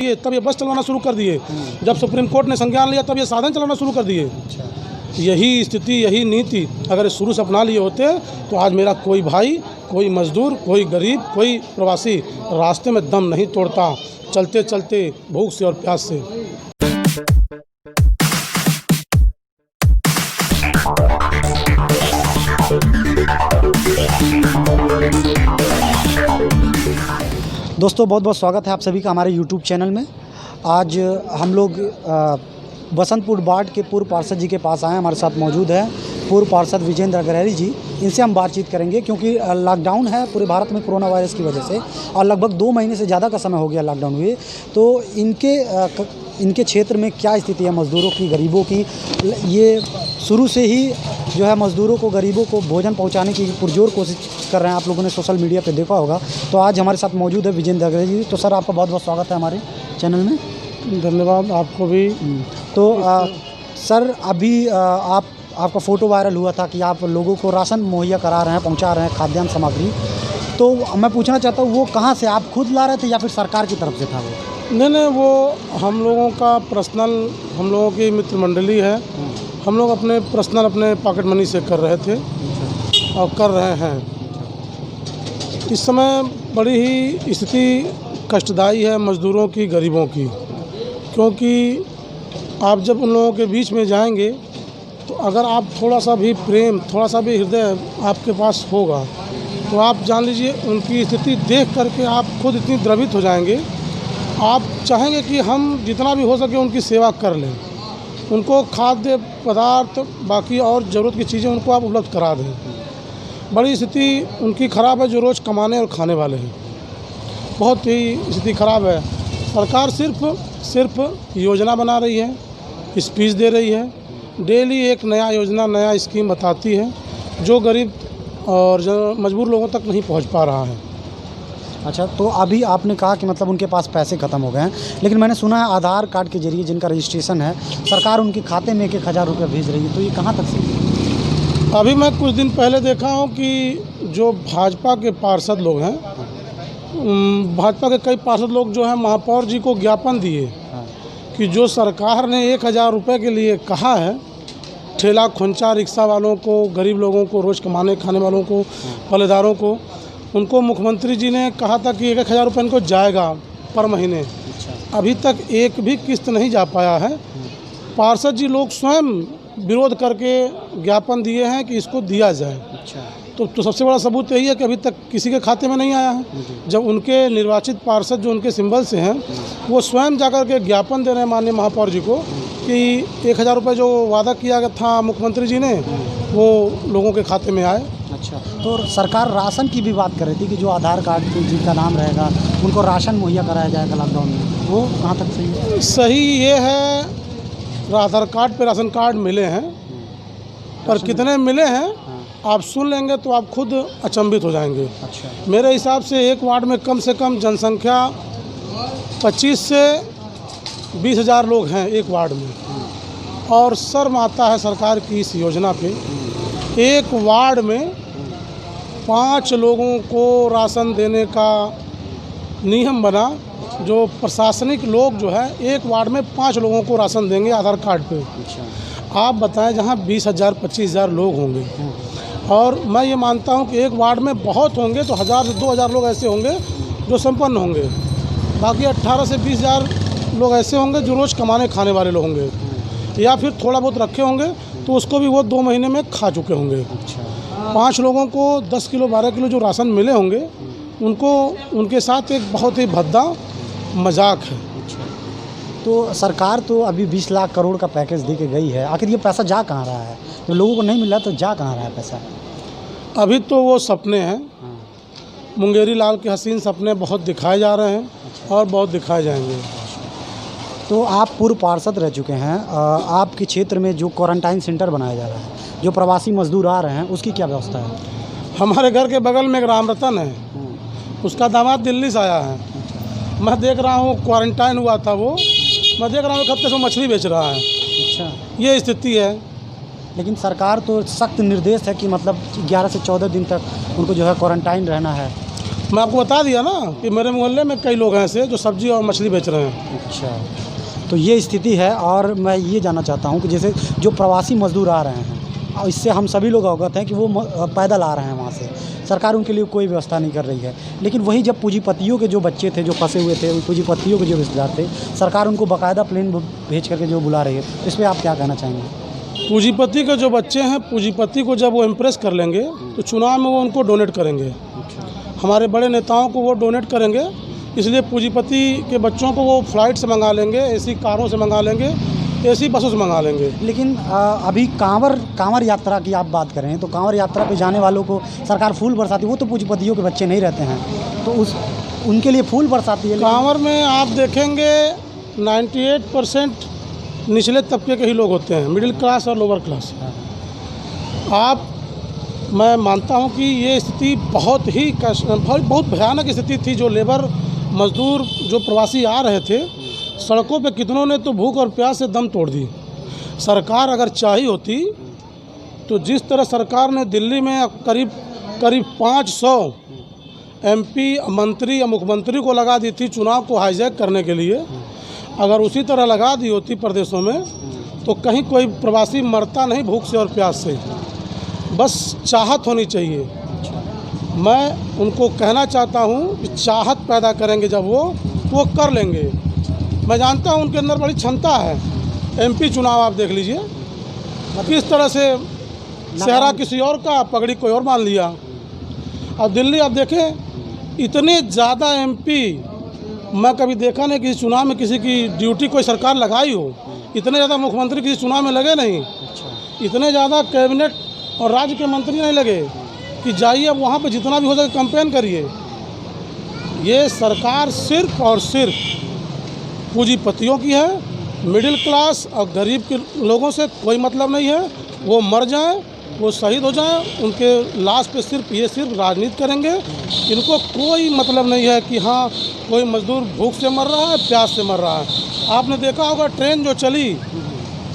ये तब ये बस चलाना शुरू कर दिए। जब सुप्रीम कोर्ट ने संज्ञान लिया तब ये साधन चलाना शुरू कर दिए। यही स्थिति, यही नीति अगर शुरू से अपना लिए होते तो आज मेरा कोई भाई, कोई मजदूर, कोई गरीब, कोई प्रवासी रास्ते में दम नहीं तोड़ता, चलते चलते भूख से और प्यास से। दोस्तों बहुत बहुत स्वागत है आप सभी का हमारे YouTube चैनल में। आज हम लोग बसंतपुर वार्ड के पूर्व पार्षद जी के पास आए। हमारे साथ मौजूद है पूर्व पार्षद विजेंद्र अग्रहरी जी। इनसे हम बातचीत करेंगे क्योंकि लॉकडाउन है पूरे भारत में कोरोना वायरस की वजह से, और लगभग 2 महीने से ज़्यादा का समय हो गया लॉकडाउन हुए। तो इनके क्षेत्र में क्या स्थिति है मज़दूरों की, गरीबों की। ये शुरू से ही जो है मज़दूरों को, गरीबों को भोजन पहुंचाने की पुरजोर कोशिश कर रहे हैं। आप लोगों ने सोशल मीडिया पे देखा होगा। तो आज हमारे साथ मौजूद है विजेंद्र अग्रहरी जी। तो सर आपका बहुत बहुत स्वागत है हमारे चैनल में। धन्यवाद आपको भी। तो सर अभी आपका फ़ोटो वायरल हुआ था कि आप लोगों को राशन मुहैया करा रहे हैं, पहुंचा रहे हैं खाद्यान्न सामग्री। तो मैं पूछना चाहता हूँ वो कहाँ से, आप खुद ला रहे थे या फिर सरकार की तरफ से था वो? नहीं, वो हम लोगों का पर्सनल, हम लोगों की मित्र मंडली है। हम लोग अपने पर्सनल अपने पॉकेट मनी से कर रहे थे और कर रहे हैं। इस समय बड़ी ही स्थिति कष्टदायी है मज़दूरों की, गरीबों की, क्योंकि आप जब उन लोगों के बीच में जाएंगे तो अगर आप थोड़ा सा भी प्रेम, थोड़ा सा भी हृदय आपके पास होगा तो आप जान लीजिए उनकी स्थिति देख करके आप खुद इतनी द्रवित हो जाएंगे। आप चाहेंगे कि हम जितना भी हो सके उनकी सेवा कर लें, उनको खाद्य पदार्थ, बाकी और ज़रूरत की चीज़ें उनको आप उपलब्ध करा दें। बड़ी स्थिति उनकी ख़राब है जो रोज़ कमाने और खाने वाले हैं। बहुत ही स्थिति ख़राब है। सरकार सिर्फ योजना बना रही है, स्पीच दे रही है, डेली एक नया योजना, नया स्कीम बताती है जो गरीब और जो मजबूर लोगों तक नहीं पहुंच पा रहा है। अच्छा, तो अभी आपने कहा कि मतलब उनके पास पैसे ख़त्म हो गए हैं, लेकिन मैंने सुना है आधार कार्ड के जरिए जिनका रजिस्ट्रेशन है सरकार उनके खाते में 1,000 रुपये भेज रही है। तो ये कहाँ तक सही है? अभी मैं कुछ दिन पहले देखा हूँ कि जो भाजपा के पार्षद लोग हैं, भाजपा के कई पार्षद लोग जो हैं महापौर जी को ज्ञापन दिए कि जो सरकार ने 1,000 रुपये के लिए कहा है ठेला खोंचा रिक्शा वालों को, गरीब लोगों को, रोज़ कमाने खाने वालों को, पल्लेदारों को, उनको मुख्यमंत्री जी ने कहा था कि 1,000 रुपये इनको जाएगा पर महीने। अभी तक एक भी किस्त नहीं जा पाया है। पार्षद जी लोग स्वयं विरोध करके ज्ञापन दिए हैं कि इसको दिया जाए। तो सबसे बड़ा सबूत यही है कि अभी तक किसी के खाते में नहीं आया है। जब उनके निर्वाचित पार्षद जो उनके सिंबल से हैं वो स्वयं जाकर के ज्ञापन दे रहे हैं माननीय महापौर जी को कि 1,000 रुपये जो वादा किया था मुख्यमंत्री जी ने वो लोगों के खाते में आए। अच्छा, तो सरकार राशन की भी बात कर रही थी कि जो आधार कार्ड पे जिनका नाम रहेगा उनको राशन मुहैया कराया जाएगा लॉकडाउन में। वो कहाँ तक सही है? सही ये है, आधार कार्ड पे राशन कार्ड मिले हैं, पर कितने मिले हैं आप सुन लेंगे तो आप खुद अचंभित हो जाएंगे। अच्छा, मेरे हिसाब से एक वार्ड में कम से कम जनसंख्या 25 से 20,000 लोग हैं एक वार्ड में, और शर्म आता है सरकार की इस योजना पे। एक वार्ड में 5 लोगों को राशन देने का नियम बना, जो प्रशासनिक लोग जो है एक वार्ड में 5 लोगों को राशन देंगे आधार कार्ड पे। आप बताएं जहां 20,000 25,000 लोग होंगे, और मैं ये मानता हूं कि एक वार्ड में बहुत होंगे तो 1,000 से 2,000 लोग ऐसे होंगे जो संपन्न होंगे, बाकी 18 से 20,000 लोग ऐसे होंगे जो रोज़ कमाने खाने वाले लोग होंगे, या फिर थोड़ा बहुत रखे होंगे तो उसको भी वो 2 महीने में खा चुके होंगे। 5 लोगों को 10 किलो 12 किलो जो राशन मिले होंगे उनको, उनके साथ एक बहुत ही भद्दा मजाक है। तो सरकार तो अभी 20 लाख करोड़ का पैकेज दे के गई है, आखिर ये पैसा जा कहाँ रहा है? तो लोगों को नहीं मिला तो जा कहाँ रहा है पैसा? अभी तो वो सपने हैं, मुंगेरी लाल के हसीन सपने बहुत दिखाए जा रहे हैं और बहुत दिखाए जाएंगे। तो आप पूर्व पार्षद रह चुके हैं, आपके क्षेत्र में जो क्वारंटाइन सेंटर बनाया जा रहा है, जो प्रवासी मजदूर आ रहे हैं, उसकी क्या व्यवस्था है? हमारे घर के बगल में एक राम रतन है, उसका दामाद दिल्ली से आया है। मैं देख रहा हूँ क्वारंटाइन हुआ था वो, मैं देख रहा हूँ एक हफ्ते से मछली बेच रहा है। अच्छा, ये स्थिति है। लेकिन सरकार तो सख्त निर्देश है कि मतलब 11 से 14 दिन तक उनको जो है क्वारंटाइन रहना है। मैं आपको बता दिया ना कि मेरे मोहल्ले में कई लोग हैं ऐसे जो सब्जी और मछली बेच रहे हैं। अच्छा, तो ये स्थिति है। और मैं ये जानना चाहता हूँ कि जैसे जो प्रवासी मजदूर आ रहे हैं, और इससे हम सभी लोग अवगत हैं कि वो पैदल आ रहे हैं वहाँ से, सरकार उनके लिए कोई व्यवस्था नहीं कर रही है। लेकिन वही जब पूंजीपतियों के जो बच्चे थे जो फंसे हुए थे, पूंजीपतियों के जो रिश्तेदार थे, सरकार उनको बाकायदा प्लेन भेज करके जो बुला रही है, इस पर आप क्या कहना चाहेंगे? पूंजीपति के जो बच्चे हैं, पूंजीपति को जब वो इम्प्रेस कर लेंगे तो चुनाव में वो उनको डोनेट करेंगे। हमारे बड़े नेताओं को वो डोनेट करेंगे, इसलिए पूंजीपति के बच्चों को वो फ्लाइट से मंगा लेंगे, एसी कारों से मंगा लेंगे, एसी बसों से मंगा लेंगे। लेकिन अभी कांवर यात्रा की आप बात करें तो कांवर यात्रा पे जाने वालों को सरकार फूल बरसाती, वो तो पूंजीपतियों के बच्चे नहीं रहते हैं, तो उनके लिए फूल बरसाती है। कांवर में आप देखेंगे 98% निचले तबके के ही लोग होते हैं, मिडिल क्लास और लोअर क्लास। मैं मानता हूं कि ये स्थिति बहुत भयानक स्थिति थी। जो लेबर मजदूर जो प्रवासी आ रहे थे, सड़कों पे कितनों ने तो भूख और प्यास से दम तोड़ दी। सरकार अगर चाहिए होती तो जिस तरह सरकार ने दिल्ली में करीब 500 MP मंत्री या मुख्यमंत्री को लगा दी थी चुनाव को हाईजैक करने के लिए, अगर उसी तरह लगा दी होती प्रदेशों में तो कहीं कोई प्रवासी मरता नहीं भूख से और प्यास से। बस चाहत होनी चाहिए। मैं उनको कहना चाहता हूँ कि चाहत पैदा करेंगे जब वो कर लेंगे। मैं जानता हूँ उनके अंदर बड़ी क्षमता है। MP चुनाव आप देख लीजिए किस तरह से सेहरा किसी और का, पगड़ी कोई और मान लिया। अब दिल्ली आप देखें, इतने ज़्यादा MP मैं कभी देखा नहीं किसी चुनाव में किसी की ड्यूटी कोई सरकार लगाई हो। इतने ज़्यादा मुख्यमंत्री किसी चुनाव में लगे नहीं, इतने ज़्यादा कैबिनेट और राज्य के मंत्री नहीं लगे कि जाइए अब वहाँ पे जितना भी हो सके कैंपेन करिए। ये सरकार सिर्फ और सिर्फ पूंजीपतियों की है। मिडिल क्लास और गरीब के लोगों से कोई मतलब नहीं है। वो मर जाएं, वो शहीद हो जाएं, उनके लाश पे सिर्फ राजनीति करेंगे। इनको कोई मतलब नहीं है कि हाँ कोई मजदूर भूख से मर रहा है, प्यास से मर रहा है। आपने देखा होगा ट्रेन जो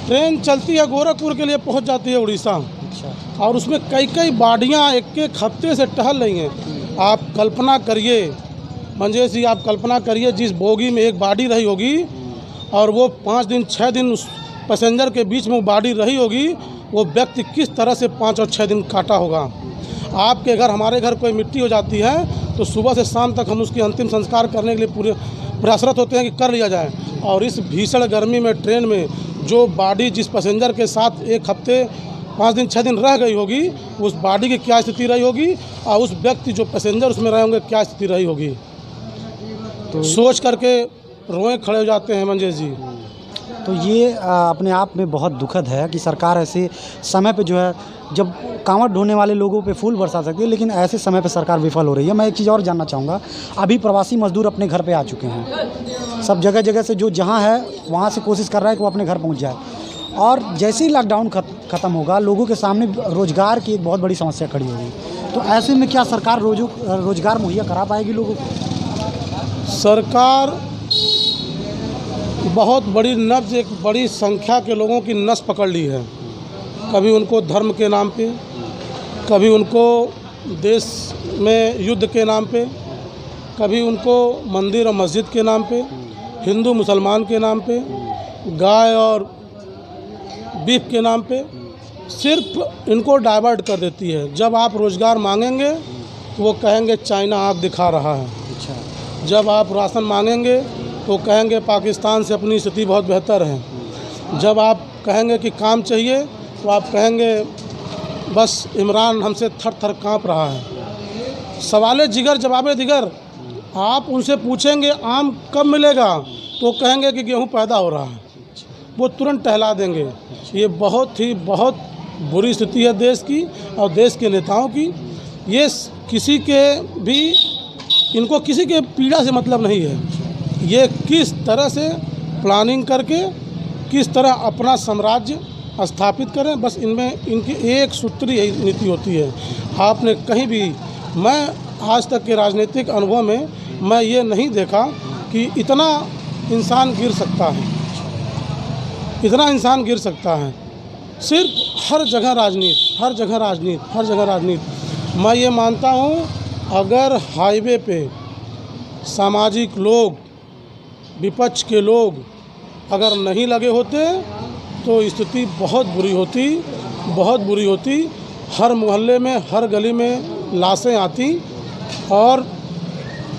ट्रेन चलती है गोरखपुर के लिए, पहुंच जाती है उड़ीसा, और उसमें कई बाडियाँ एक हफ्ते से टहल रही हैं। आप कल्पना करिए मंजेश जी, आप कल्पना करिए जिस बोगी में एक बाडी रही होगी और वो 5 दिन 6 दिन उस पैसेंजर के बीच में वो बाडी रही होगी, वो व्यक्ति किस तरह से 5 और 6 दिन काटा होगा। आपके घर, हमारे घर कोई मिट्टी हो जाती है तो सुबह से शाम तक हम उसकी अंतिम संस्कार करने के लिए पूरे प्रयासरत होते हैं कि कर लिया जाए। और इस भीषण गर्मी में ट्रेन में जो बाडी जिस पैसेंजर के साथ एक हफ्ते 5 दिन 6 दिन रह गई होगी, उस बाडी की क्या स्थिति रही होगी और उस व्यक्ति जो पैसेंजर उसमें रहे होंगे क्या स्थिति रही होगी। तो सोच करके रोए खड़े हो जाते हैं मंजेश जी। तो ये अपने आप में बहुत दुखद है कि सरकार ऐसे समय पे जो है, जब कांवड़ ढोने वाले लोगों पे फूल बरसा सकती है, लेकिन ऐसे समय पे सरकार विफल हो रही है। मैं एक चीज़ और जानना चाहूँगा, अभी प्रवासी मजदूर अपने घर पे आ चुके हैं, सब जगह से जो जहाँ है वहाँ से कोशिश कर रहा है कि वो अपने घर पहुँच जाए। और जैसे ही लॉकडाउन ख़त्म होगा, लोगों के सामने रोज़गार की एक बहुत बड़ी समस्या खड़ी होगी। तो ऐसे में क्या सरकार रोज़गार मुहैया करा पाएगी लोगों को? सरकार बहुत बड़ी नब्ज़, एक बड़ी संख्या के लोगों की नस पकड़ ली है। कभी उनको धर्म के नाम पे, कभी उनको देश में युद्ध के नाम पे, कभी उनको मंदिर और मस्जिद के नाम पे, हिंदू मुसलमान के नाम पे, गाय और बीफ के नाम पे सिर्फ इनको डाइवर्ट कर देती है। जब आप रोज़गार मांगेंगे तो वो कहेंगे चाइना आँख दिखा रहा है। अच्छा। जब आप राशन मांगेंगे तो कहेंगे पाकिस्तान से अपनी स्थिति बहुत बेहतर है। जब आप कहेंगे कि काम चाहिए तो आप कहेंगे बस इमरान हमसे थर थर काँप रहा है। सवाले जिगर जवाबे दिगर। आप उनसे पूछेंगे आम कब मिलेगा तो कहेंगे कि गेहूँ पैदा हो रहा है, वो तुरंत टहला देंगे। ये बहुत बुरी स्थिति है देश की और देश के नेताओं की। ये किसी के भी, इनको किसी के पीड़ा से मतलब नहीं है। ये किस तरह से प्लानिंग करके किस तरह अपना साम्राज्य स्थापित करें, बस इनमें इनकी एक सूत्री यही नीति होती है। आपने कहीं भी, मैं आज तक के राजनीतिक अनुभव में मैं ये नहीं देखा कि इतना इंसान गिर सकता है, इतना इंसान गिर सकता है। सिर्फ हर जगह राजनीति, हर जगह राजनीति, हर जगह राजनीति। मैं ये मानता हूँ अगर हाईवे पे सामाजिक लोग, विपक्ष के लोग अगर नहीं लगे होते तो स्थिति बहुत बुरी होती। हर मोहल्ले में, हर गली में लाशें आती और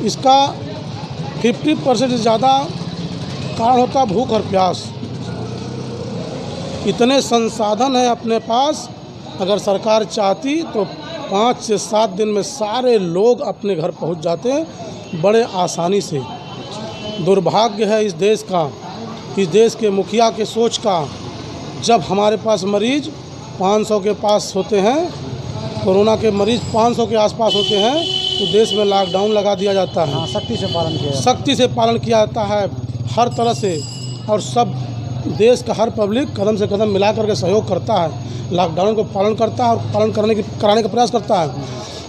इसका 50% से ज़्यादा कारण होता भूख और प्यास। इतने संसाधन हैं अपने पास, अगर सरकार चाहती तो 5 से 7 दिन में सारे लोग अपने घर पहुंच जाते हैं बड़े आसानी से। दुर्भाग्य है इस देश का, इस देश के मुखिया के सोच का। जब हमारे पास मरीज 500 के पास होते हैं, कोरोना के मरीज 500 के आसपास होते हैं, तो देश में लॉकडाउन लगा दिया जाता है। सख्ती से पालन किया जाता है हर तरह से, और सब देश का हर पब्लिक कदम से कदम मिला करके सहयोग करता है, लॉकडाउन को पालन करता है और पालन कराने का प्रयास करता है।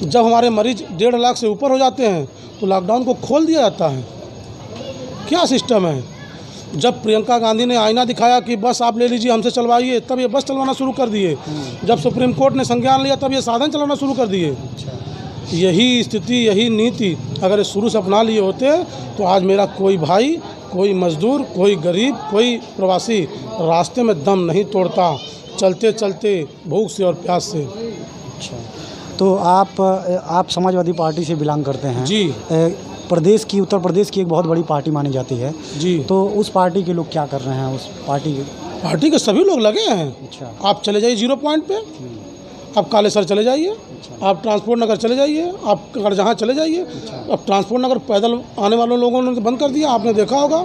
जब हमारे मरीज 1.5 लाख से ऊपर हो जाते हैं तो लॉकडाउन को खोल दिया जाता है। क्या सिस्टम है? जब प्रियंका गांधी ने आईना दिखाया कि बस आप ले लीजिए, हमसे चलवाइए, तब ये बस चलवाना शुरू कर दिए। जब सुप्रीम कोर्ट ने संज्ञान लिया तब ये साधन चलाना शुरू कर दिए। यही स्थिति, यही नीति अगर शुरू से अपना लिए होते तो आज मेरा कोई भाई, कोई मजदूर, कोई गरीब, कोई प्रवासी रास्ते में दम नहीं तोड़ता, चलते चलते भूख से और प्यास से। अच्छा, तो आप समाजवादी पार्टी से बिलोंग करते हैं जी। उत्तर प्रदेश की एक बहुत बड़ी पार्टी मानी जाती है जी। तो उस पार्टी के लोग क्या कर रहे हैं? उस पार्टी के सभी लोग लगे हैं। अच्छा। आप चले जाइए 0 पॉइंट पे, आप कालेसर चले जाइए, आप ट्रांसपोर्ट नगर चले जाइए, आप अगर जहाँ चले जाइए। अब ट्रांसपोर्ट नगर पैदल आने वालों लोगों ने बंद कर दिया, आपने देखा होगा।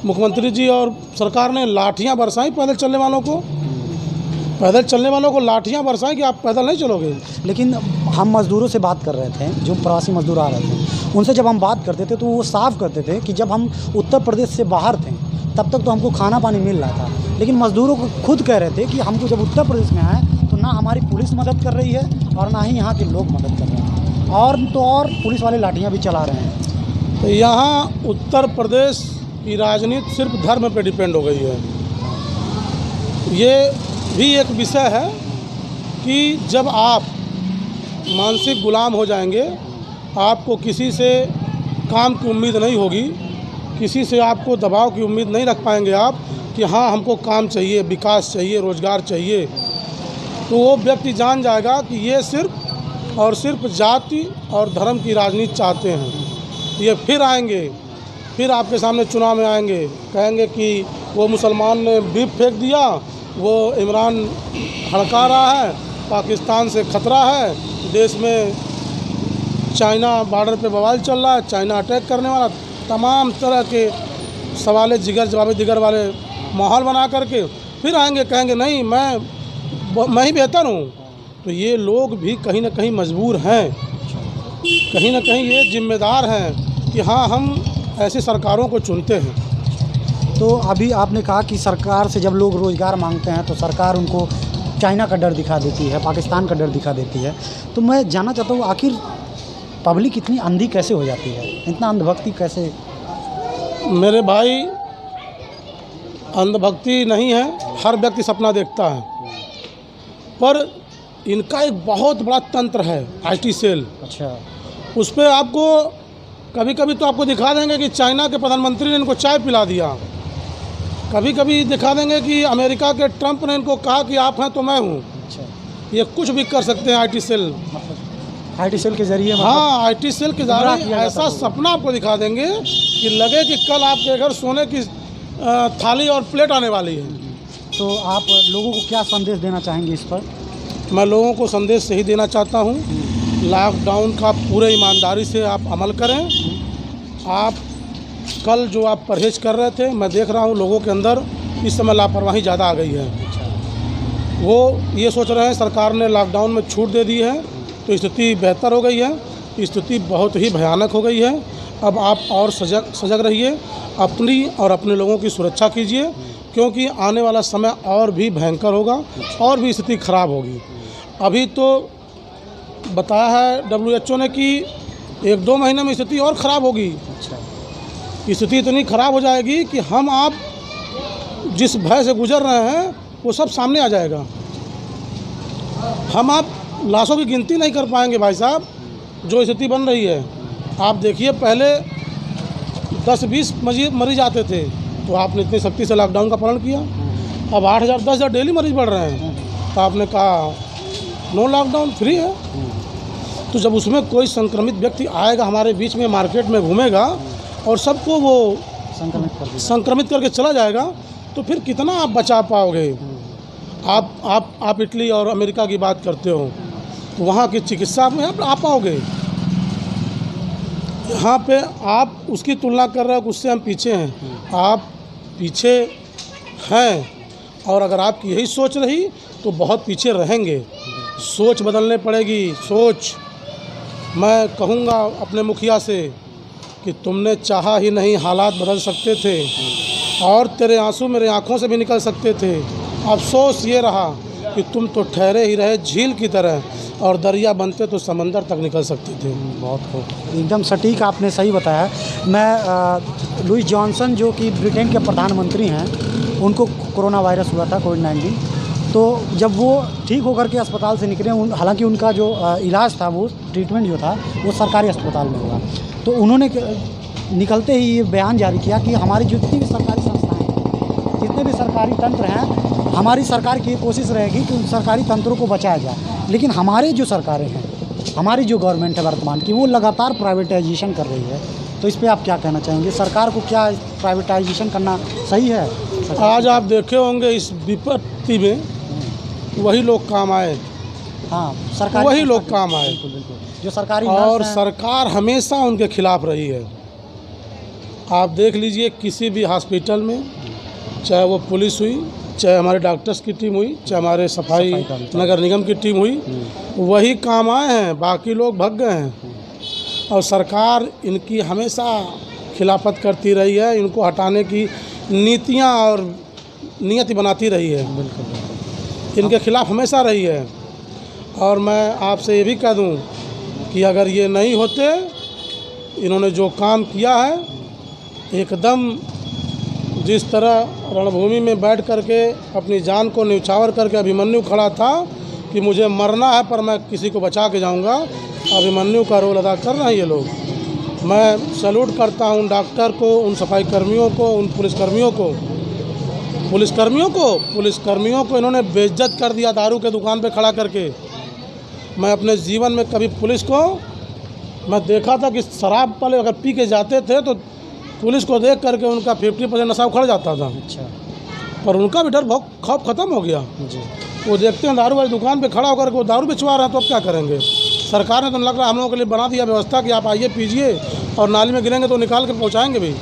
मुख्यमंत्री जी और सरकार ने लाठियाँ बरसाई पैदल चलने वालों को लाठियाँ बरसाई कि आप पैदल नहीं चलोगे। लेकिन हम मज़दूरों से बात कर रहे थे, जो प्रवासी मज़दूर आ रहे थे, उनसे जब हम बात करते थे तो वो साफ करते थे कि जब हम उत्तर प्रदेश से बाहर थे तब तक तो हमको खाना पानी मिल रहा था, लेकिन मज़दूरों को खुद कह रहे थे कि हमको जब उत्तर प्रदेश में आए तो ना हमारी पुलिस मदद कर रही है और ना ही यहाँ के लोग मदद कर रहे हैं, और पुलिस वाले लाठियाँ भी चला रहे हैं। तो यहाँ उत्तर प्रदेश की राजनीति सिर्फ धर्म पर डिपेंड हो गई है। ये भी एक विषय है कि जब आप मानसिक गुलाम हो जाएंगे, आपको किसी से काम की उम्मीद नहीं होगी, किसी से आपको दबाव की उम्मीद नहीं रख पाएंगे आप कि हाँ हमको काम चाहिए, विकास चाहिए, रोज़गार चाहिए, तो वो व्यक्ति जान जाएगा कि ये सिर्फ और सिर्फ जाति और धर्म की राजनीति चाहते हैं। ये फिर आएंगे, फिर आपके सामने चुनाव में आएंगे, कहेंगे कि वो मुसलमान ने बीफ फेंक दिया, वो इमरान हड़का रहा है, पाकिस्तान से खतरा है, देश में चाइना बॉर्डर पे बवाल चल रहा है, चाइना अटैक करने वाला, तमाम तरह के सवाल जिगर जवाब दिगर वाले माहौल बना करके फिर आएंगे, कहेंगे नहीं मैं ही बेहतर हूँ। तो ये लोग भी कहीं ना कहीं मजबूर हैं, कहीं ना कहीं ये जिम्मेदार हैं कि हाँ हम ऐसी सरकारों को चुनते हैं। तो अभी आपने कहा कि सरकार से जब लोग रोज़गार मांगते हैं तो सरकार उनको चाइना का डर दिखा देती है, पाकिस्तान का डर दिखा देती है। तो मैं जानना चाहता हूँ आखिर पब्लिक इतनी अंधी कैसे हो जाती है, इतना अंधभक्ति कैसे? मेरे भाई, अंधभक्ति नहीं है, हर व्यक्ति सपना देखता है, पर इनका एक बहुत बड़ा तंत्र है IT सेल। अच्छा। उस पर आपको कभी कभी तो आपको दिखा देंगे कि चाइना के प्रधानमंत्री ने इनको चाय पिला दिया, कभी कभी दिखा देंगे कि अमेरिका के ट्रंप ने इनको कहा कि आप हैं तो मैं हूँ। अच्छा। ये कुछ भी कर सकते हैं IT सेल, IT सेल के ज़रिए। हाँ, IT सेल के ज़रिए ऐसा सपना आपको दिखा देंगे कि लगे कि कल आपके घर सोने की थाली और प्लेट आने वाली है। तो आप लोगों को क्या संदेश देना चाहेंगे इस पर? मैं लोगों को संदेश यही देना चाहता हूँ, लॉकडाउन का पूरे ईमानदारी से आप अमल करें। आप कल जो आप परहेज कर रहे थे, मैं देख रहा हूँ लोगों के अंदर इस समय लापरवाही ज़्यादा आ गई है। वो ये सोच रहे हैं सरकार ने लॉकडाउन में छूट दे दी है तो स्थिति बेहतर हो गई है। स्थिति बहुत ही भयानक हो गई है। अब आप और सजग रहिए, अपनी और अपने लोगों की सुरक्षा कीजिए, क्योंकि आने वाला समय और भी भयंकर होगा और भी स्थिति खराब होगी। अभी तो बताया है WHO ने कि 1-2 महीने में स्थिति और ख़राब होगी। स्थिति इतनी ख़राब हो जाएगी कि हम आप जिस भय से गुजर रहे हैं वो सब सामने आ जाएगा। हम आप लाशों की गिनती नहीं कर पाएंगे भाई साहब, जो स्थिति बन रही है, आप देखिए पहले 10-20 मरीज आते थे, तो आपने इतनी सख्ती से लॉकडाउन का पालन किया। अब 8,000 10,000 डेली मरीज बढ़ रहे हैं, तो आपने कहा नो लॉकडाउन, फ्री है। तो जब उसमें कोई संक्रमित व्यक्ति आएगा हमारे बीच में, मार्केट में घूमेगा और सबको वो संक्रमित करके चला जाएगा, तो फिर कितना आप बचा पाओगे। आप इटली और अमेरिका की बात करते हो, तो वहाँ की चिकित्सा में आप आ पाओगे। यहाँ पे आप उसकी तुलना कर रहे हो, उससे हम पीछे हैं। आप पीछे हैं, और अगर आपकी यही सोच रही तो बहुत पीछे रहेंगे। सोच बदलने पड़ेगी, सोच। मैं कहूँगा अपने मुखिया से कि तुमने चाहा ही नहीं, हालात बदल सकते थे, और तेरे आंसू मेरे आँखों से भी निकल सकते थे। अफसोस ये रहा कि तुम तो ठहरे ही रहे झील की तरह, और दरिया बनते तो समंदर तक निकल सकते थे। बहुत खूब, एकदम सटीक आपने सही बताया। मैं लुइस जॉनसन जो कि ब्रिटेन के प्रधानमंत्री हैं, उनको कोरोना वायरस हुआ था, कोविड-19। तो जब वो ठीक होकर के अस्पताल से निकले, हालांकि उनका जो इलाज था, वो ट्रीटमेंट जो था वो सरकारी अस्पताल में हुआ, तो उन्होंने निकलते ही ये बयान जारी किया कि हमारी जितनी भी सरकारी संस्थाएँ हैं, जितने भी सरकारी तंत्र हैं, हमारी सरकार की कोशिश रहेगी कि उन सरकारी तंत्रों को बचाया जाए। लेकिन हमारे जो सरकारें हैं, हमारी जो गवर्नमेंट है वर्तमान की, वो लगातार प्राइवेटाइजेशन कर रही है। तो इस पे आप क्या कहना चाहेंगे? सरकार को क्या प्राइवेटाइजेशन करना सही है? आज आप देखे होंगे इस विपत्ति में वही लोग काम आए। हाँ, सरकार वही लोग काम आए, बिल्कुल बिल्कुल, जो सरकारी और सरकार हमेशा उनके खिलाफ रही है। आप देख लीजिए किसी भी हॉस्पिटल में, चाहे वो पुलिस हुई, चाहे हमारे डॉक्टर्स की टीम हुई, चाहे हमारे सफाई नगर निगम की टीम हुई, वही काम आए हैं, बाकी लोग भग गए हैं। और सरकार इनकी हमेशा खिलाफत करती रही है, इनको हटाने की नीतियां और नियति बनाती रही है, इनके खिलाफ हमेशा रही है। और मैं आपसे ये भी कह दूं कि अगर ये नहीं होते, इन्होंने जो काम किया है, एकदम जिस तरह रणभूमि में बैठ करके अपनी जान को न्यौछावर करके अभिमन्यु खड़ा था कि मुझे मरना है पर मैं किसी को बचा के जाऊंगा, अभिमन्यु का रोल अदा कर रहे हैं ये लोग। मैं सैल्यूट करता हूं डॉक्टर को, उन सफाई कर्मियों को, उन पुलिसकर्मियों को इन्होंने बेइज्जत कर दिया दारू के दुकान पे खड़ा करके। मैं अपने जीवन में कभी पुलिस को मैं देखा था कि शराब वाले अगर पी के जाते थे तो पुलिस को देख करके उनका 50% नशा उखड़ जाता था। अच्छा, पर उनका भी डर बहुत खौफ ख़त्म हो गया जी। वो देखते हैं दारू वाली दुकान पे खड़ा होकर के वो दारू बेचवा रहे हैं, तो अब क्या करेंगे? सरकार ने तो लग रहा है हम लोगों के लिए बना दिया व्यवस्था कि आप आइए पीजिए, और नाली में गिरेंगे तो निकाल के पहुँचाएँगे भी।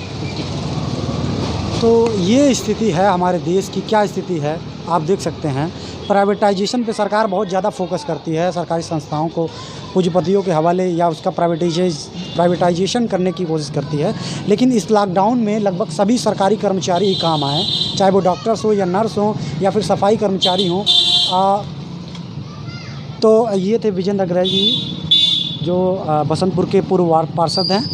तो ये स्थिति है हमारे देश की। क्या स्थिति है आप देख सकते हैं। प्राइवेटाइजेशन पे सरकार बहुत ज़्यादा फोकस करती है, सरकारी संस्थाओं को पूंजीपतियों के हवाले या उसका प्राइवेटाइजेशन करने की कोशिश करती है। लेकिन इस लॉकडाउन में लगभग सभी सरकारी कर्मचारी ही काम आए, चाहे वो डॉक्टर्स हो या नर्स हो या फिर सफाई कर्मचारी हों। तो ये थे विजेंद्र अग्रवाल जी, जो बसंतपुर के पूर्व पार्षद हैं।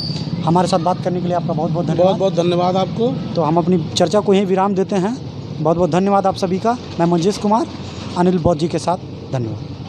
हमारे साथ बात करने के लिए आपका बहुत बहुत धन्यवाद। बहुत बहुत धन्यवाद आपको। तो हम अपनी चर्चा को यहीं विराम देते हैं। बहुत बहुत धन्यवाद आप सभी का। मैं मंजेश कुमार, अनिल बौद्ध जी के साथ, धन्यवाद।